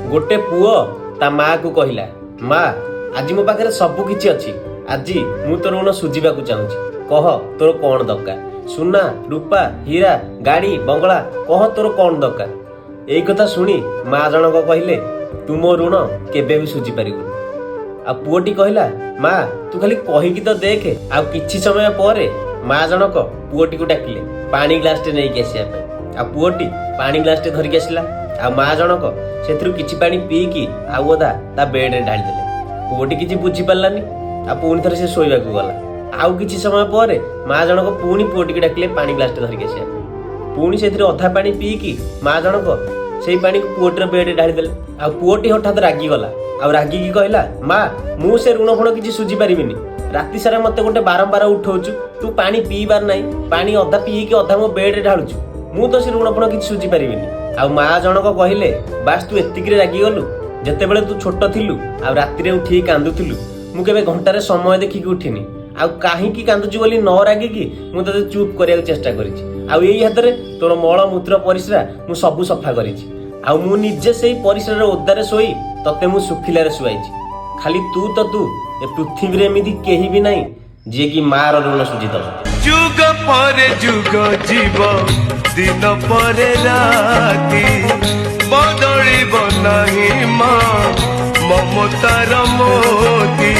गोटे पुओ ता माँ को कहला, माँ आज मो पाखे सब किछि अछि, आज मु तोर ऋण सुझिबाकू चाहूछि, कह तोर कौन दरकार, सुना रूपा हीरा गाड़ी बंगला, कह तोर कौन दरकार। एई कथा शुणी माँ जनक कहले, तू मो ऋण केबे भी सुझी पारिबुनी। आ पुओटी कहला, माँ तू खाली कहिकी तो देखे। आ किछि समय पर माँ जनक पुओटी को डाकिले पानी ग्लास टे नहीं आसिया पे। आ पुओटी पानी ग्लास टे धरिक आसिला। आ माँ जनक सेथरु किछि पानी पीकी आ ओदा ता बेड रे ढाली देले। पुओटी किछि बुझी पारलानी। आ पुणी थरे से सोइबाकू गला। आउ किछि समय पर माँ जनक पुणी पुओटी के डाकिले पानी ग्लास टे धरिक आसिया पे। पुणी सेथरे अधा पानी पीकी माँ जनक सेई पानी को पुओटीर बेड रे ढाली देले। आ पुओटी हठात रागी गला। आ रागी की कहला, माँ मु से ऋण फण किछि सुझी पारिबिनी, राति सारा मते गोटे बारंबार उठौछु, तू पानी पीबार नाही, पानी अधा पीकी अधा मो बेड रे ढालुछु, मु तो से ऋण फण किछि सुझी पारिबिनी। आ माँ जनक कहले, बास तू एतिकिरे रागी गलु, जेतेबेले तू छोट थिलु आ रातिरे उठी कांदुथिलु, मु केबे घंटारे समय देखिकी उठिनी, आ काहींकी कांदुछु बोली न रागिकी मु तते चुप करिया चेष्टा करिछि। आ एई हातरे तोर मळ मूत्र परिस्रा मु सब सफा करिछि। आ मु निजे सेई परिसर ओदारे सोई तते मु सुखिलारे सुआइछि। खाली तू तो तू ए पृथ्वी रे एमिति केही भी नाही जे कि मार ऋण सुझी दब। जुग परे जुग जीव दिन परे राती बदलिब नाही माँ ममतार मोती।